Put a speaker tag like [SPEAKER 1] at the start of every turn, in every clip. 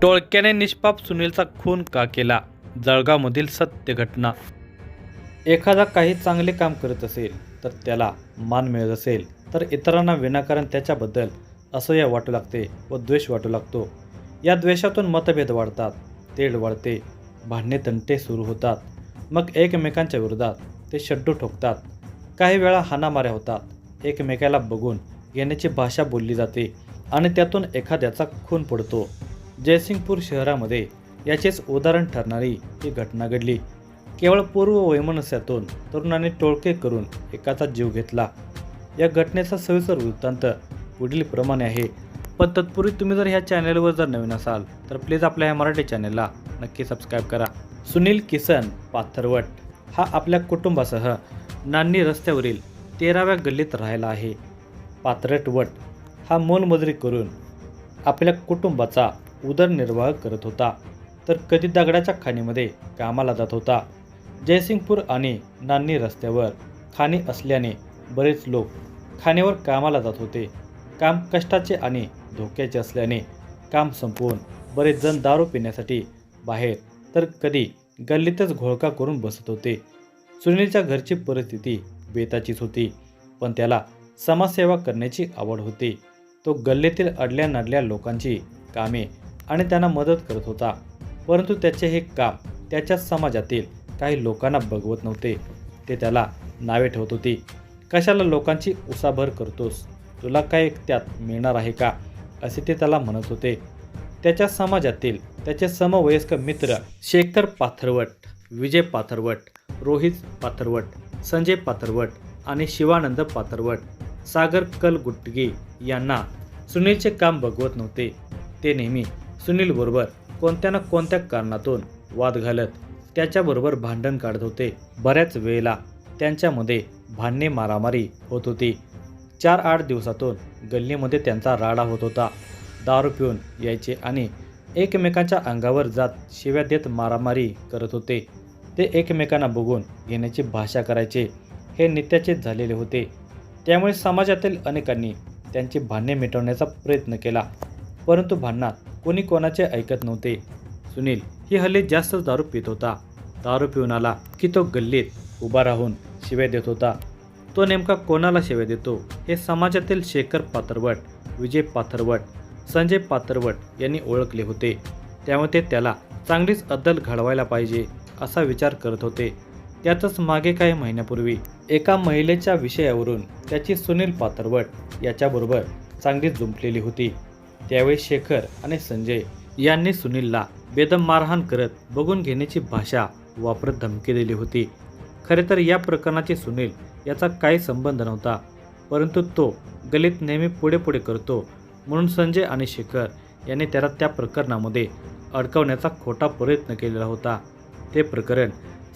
[SPEAKER 1] टोळक्याने निष्पाप सुनीलचा खून का केला? जळगावमधील सत्य घटना. एखादा काही चांगले काम करत असेल तर त्याला मान मिळत असेल तर इतरांना विनाकारण त्याच्याबद्दल असूया वाटू लागते व द्वेष वाटू लागतो. या द्वेषातून मतभेद वाढतात, तेढ वाढते, भांडणे तंटे सुरू होतात. मग एकमेकांच्या विरोधात ते शड्डू ठोकतात. काही वेळा हाणामाऱ्या होतात. एकमेकाला बघून घेण्याची भाषा बोलली जाते आणि त्यातून एखाद्याचा खून पडतो. जयसिंगपूर शहरामध्ये याचेच उदाहरण ठरणारी ही घटना घडली. केवळ पूर्व वैमनस्यातून तरुणाने टोळके करून एकाचा जीव घेतला. या घटनेचा सविस्तर वृत्तांत पुढील प्रमाणे आहे. पण तत्पूर्वी तुम्ही जर ह्या चॅनलवर जर नवीन असाल तर प्लीज आपल्या ह्या मराठी चॅनलला नक्की सबस्क्राईब करा. सुनील किसन पाथरवट हा आपल्या कुटुंबासह नान्नी रस्त्यावरील 13व्या गल्लीत राहायला आहे. पाथरवट हा मोलमजुरी करून आपल्या कुटुंबाचा उदरनिर्वाह करत होता, तर कधी दगडाच्या खाणीमध्ये कामाला जात होता. जयसिंगपूर आणि नान्नी रस्त्यावर खाणी असल्याने बरेच लोक खाणीवर कामाला जात होते. काम कष्टाचे आणि धोक्याचे असल्याने काम संपवून बरेच जण दारू पिण्यासाठी बाहेर तर कधी गल्लीतच घोळका करून बसत होते. सुनीलच्या घरची परिस्थिती बेताचीच होती, पण त्याला समाजसेवा करण्याची आवड होती. तो गल्लीतील अडल्या नडल्या लोकांची कामे आणि त्यांना मदत करत होता. परंतु त्याचे हे काम त्याच्या समाजातील काही लोकांना बघवत नव्हते. ते त्याला नावे ठेवत होती. कशाला लोकांची उसाभर करतोस, तुला काय त्यात मिळणार आहे का, असे ते त्याला म्हणत होते. त्याच्या समाजातील त्याचे समवयस्क मित्र शेखर पाथरवट, विजय पाथरवट, रोहित पाथरवट, संजय पाथरवट आणि शिवानंद पाथरवट, सागर कलगुटगी यांना सुनीलचे काम बघवत नव्हते. ते नेहमी सुनीलबरोबर कोणत्या ना कोणत्या कारणातून वाद घालत त्याच्याबरोबर भांडण काढत होते. बऱ्याच वेळेला त्यांच्यामध्ये भांडणे मारामारी होत होती. 4-8 दिवसातून गल्लीमध्ये त्यांचा राडा होत होता. दारू पिऊन यायचे आणि एकमेकांच्या अंगावर जात शिव्या देत मारामारी करत होते. ते एकमेकांना बघून घेण्याची भाषा करायचे. हे नित्याचेच झालेले होते. त्यामुळे समाजातील अनेकांनी त्यांची भांडणे मिटवण्याचा प्रयत्न केला, परंतु भांडणात कोणी कोणाचे ऐकत नव्हते. सुनील ही हल्ली जास्तच दारू पित होता. दारू पिऊन आला की तो गल्लीत उभा राहून शिव्या देत होता. तो नेमका कोणाला शिव्या देतो हे समाजातील शेखर पाथरवट, विजय पाथरवट, संजय पाथरवट यांनी ओळखले होते. त्यामुळे ते त्याला चांगलीच अद्दल घडवायला पाहिजे असा विचार करत होते. त्यातच मागे काही महिन्यापूर्वी एका महिलेच्या विषयावरून त्याची सुनील पाथरवट याच्याबरोबर चांगली जुंपलेली होती. त्यावेळी शेखर आणि संजय यांनी सुनीलला बेदम मारहाण करत बघून घेण्याची भाषा वापरत धमकी दिली होती. खरे तर या प्रकरणाची सुनील याचा काही संबंध नव्हता, परंतु तो गल्लीत नेहमी पुढे पुढे करतो म्हणून संजय आणि शेखर यांनी त्याला त्या प्रकरणामध्ये अडकवण्याचा खोटा प्रयत्न केलेला होता. ते प्रकरण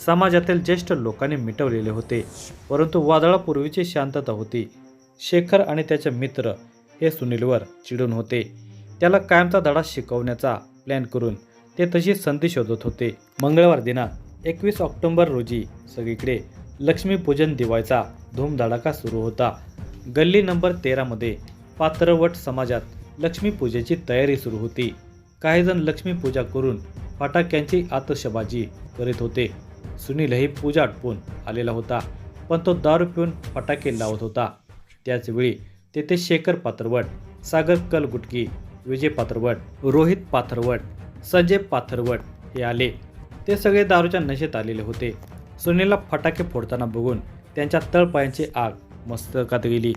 [SPEAKER 1] समाजातील ज्येष्ठ लोकांनी मिटवलेले होते, परंतु वादळापूर्वीची शांतता होती. शेखर आणि त्याचे मित्र हे सुनीलवर चिडून होते. त्याला कायमचा धडा शिकवण्याचा प्लॅन करून ते तशी संधी शोधत होते. मंगळवार दिनांक 21 ऑक्टोबर रोजी सगळीकडे लक्ष्मीपूजन दिवाळीचा धूमधडाका सुरू होता. गल्ली नंबर 13 मध्ये पाथरवट समाजात लक्ष्मीपूजेची तयारी सुरू होती. काही जण लक्ष्मीपूजा करून फटाक्यांची आतषबाजी करीत होते. सुनीलही पूजा आटपून आलेला होता, पण तो दारू पिऊन फटाके लावत होता. त्याचवेळी तेथे शेखर पाथरवट, सागर कलगुटगी, विजय पाथरवट, रोहित पाथरवट, संजय पाथरवट हे आले. ते सगळे दारूच्या नशेत आलेले होते. सुनीलला फटाके फोडताना बघून त्यांच्या तळपायांची आग मस्तकात गेली.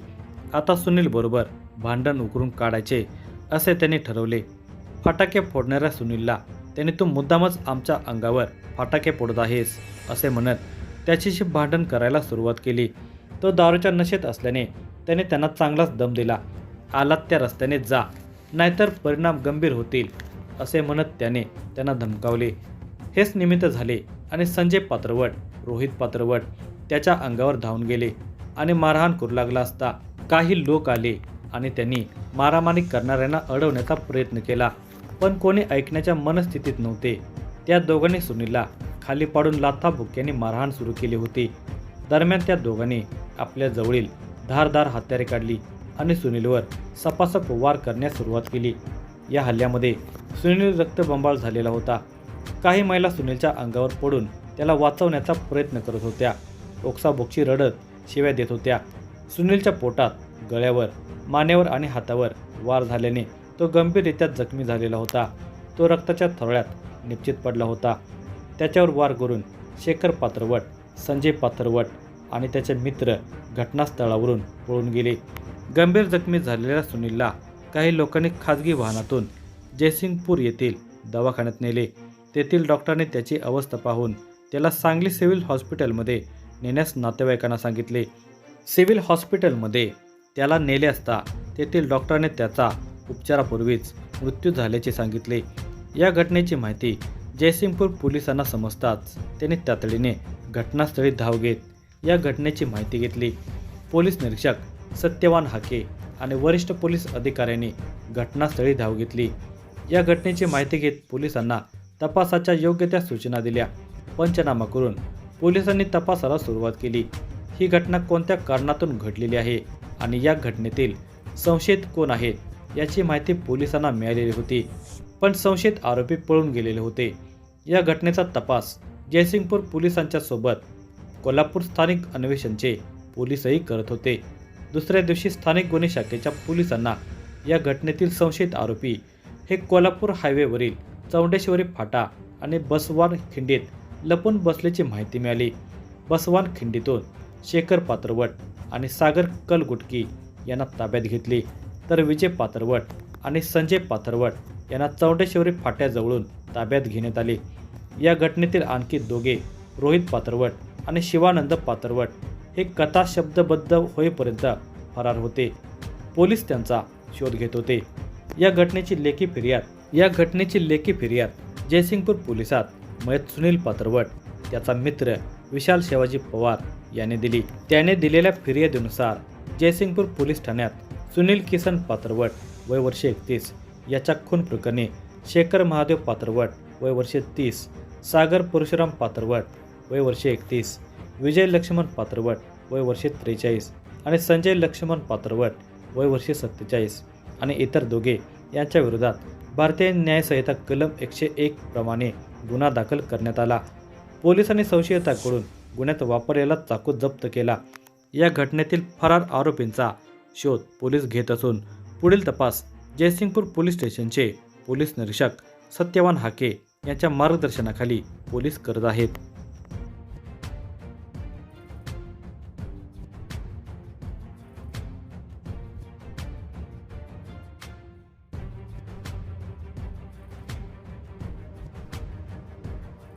[SPEAKER 1] आता सुनील बरोबर भांडण उकरून काढायचे असे त्यांनी ठरवले. फटाके फोडणाऱ्या सुनीलला त्याने तू मुद्दामच आमच्या अंगावर फटाके फोडत आहेस असे म्हणत त्याच्याशी भांडण करायला सुरुवात केली. तो दारूच्या नशेत असल्याने त्याने त्यांना चांगलाच दम दिला. आलात त्या रस्त्याने जा, नाहीतर परिणाम गंभीर होतील असे म्हणत त्याने त्यांना धमकावले. हेच निमित्त झाले आणि संजय पाथरवट, रोहित पाथरवट त्याच्या अंगावर धावून गेले आणि मारहाण करू लागला असता काही लोक आले आणि त्यांनी मारामारी करणाऱ्यांना अडवण्याचा प्रयत्न केला, पण कोणी ऐकण्याच्या मनस्थितीत नव्हते. त्या दोघांनी सुनीलला खाली पाडून लाथाबुक्क्यांनी मारहाण सुरू केली होती. दरम्यान त्या दोघांनी आपल्या जवळील धारदार हत्यारे काढली आणि सुनीलवर सपासप वार करण्यास सुरुवात केली. या हल्ल्यामध्ये सुनील रक्तबंबाळ झालेला होता. काही महिला सुनीलच्या अंगावर पडून त्याला वाचवण्याचा प्रयत्न करत होत्या. ओक्साबोक्शी रडत शिव्या देत होत्या. सुनीलच्या पोटात, गळ्यावर, मानेवर आणि हातावर वार झाल्याने तो गंभीररित्या जखमी झालेला होता. तो रक्ताच्या थरोळ्यात निपचित पडला होता. त्याच्यावर वार करून शेखर पात्रवट, संजय पात्रवट आणि त्याचे मित्र घटनास्थळावरून पळून गेले. गंभीर जखमी झालेल्या सुनीलला काही लोकांनी खाजगी वाहनातून जयसिंगपूर येथील दवाखान्यात नेले. तेथील डॉक्टरांनी त्याची अवस्था पाहून त्याला सांगली सिव्हिल हॉस्पिटलमध्ये नेण्यास नातेवाईकांना सांगितले. सिव्हिल हॉस्पिटलमध्ये त्याला नेले असता तेथील डॉक्टरांनी त्याचा उपचारापूर्वीच मृत्यू झाल्याचे सांगितले. या घटनेची माहिती जयसिंगपूर पोलिसांना समजताच त्यांनी तातडीने घटनास्थळी धाव घेत या घटनेची माहिती घेतली. पोलीस निरीक्षक सत्यवान हाके आणि वरिष्ठ पोलीस अधिकाऱ्यांनी घटनास्थळी धाव घेतली. या घटनेची माहिती घेत पोलिसांना तपासाच्या योग्य त्या सूचना दिल्या. पंचनामा करून पोलिसांनी तपासाला सुरुवात केली. ही घटना कोणत्या कारणातून घडलेली आहे आणि या घटनेतील संशयित कोण आहेत याची माहिती पोलिसांना मिळालेली होती, पण संशयित आरोपी पळून गेलेले होते. या घटनेचा तपास जयसिंगपूर पोलिसांच्या सोबत कोल्हापूर स्थानिक अन्वेषणचे पोलीसही करत होते. दुसऱ्या दिवशी स्थानिक गुन्हे शाखेच्या पोलिसांना या घटनेतील संशयित आरोपी हे कोल्हापूर हायवेवरील चौंडेश्वरी फाटा आणि बसवान खिंडीत लपून बसल्याची माहिती मिळाली. बसवान खिंडीतून शेखर पात्रवट आणि सागर कलगुटकी यांना ताब्यात घेतली, तर विजय पात्रवट आणि संजय पात्रवट यांना चौंडेश्वरी फाट्याजवळून ताब्यात घेण्यात आले. या घटनेतील आणखी दोघे रोहित पात्रवट आणि शिवानंद पात्रवट हे कथा शब्दबद्ध होईपर्यंत फरार होते. पोलीस त्यांचा शोध घेत होते. या घटनेची लेखी फिर्याद जयसिंगपूर पोलिसात मयत सुनील पात्रवट, त्याचा मित्र विशाल शिवाजी पवार याने दिली. त्याने दिलेल्या फिर्यादीनुसार जयसिंगपूर पोलीस ठाण्यात सुनील किसन पात्रवट वय वर्ष 31 याच्या खून प्रकरणी शेखर महादेव पात्रवट वय वर्ष 30, सागर परशुराम पात्रवट वय वर्ष 31, विजय लक्ष्मण पात्रवट वय वर्ष 43 आणि संजय लक्ष्मण पात्रवट वय वर्ष 47 आणि इतर दोघे यांच्या विरोधात भारतीय न्याय संहिता कलम 101 प्रमाणे गुन्हा दाखल करण्यात आला. पोलिसांनी संशयिताकडून गुन्ह्यात वापरलेला चाकू जप्त केला. या घटनेतील फरार आरोपींचा शोध पोलीस घेत असून पुढील तपास जयसिंगपूर पोलीस स्टेशनचे पोलीस निरीक्षक सत्यवान हाके यांच्या मार्गदर्शनाखाली पोलीस करत आहेत.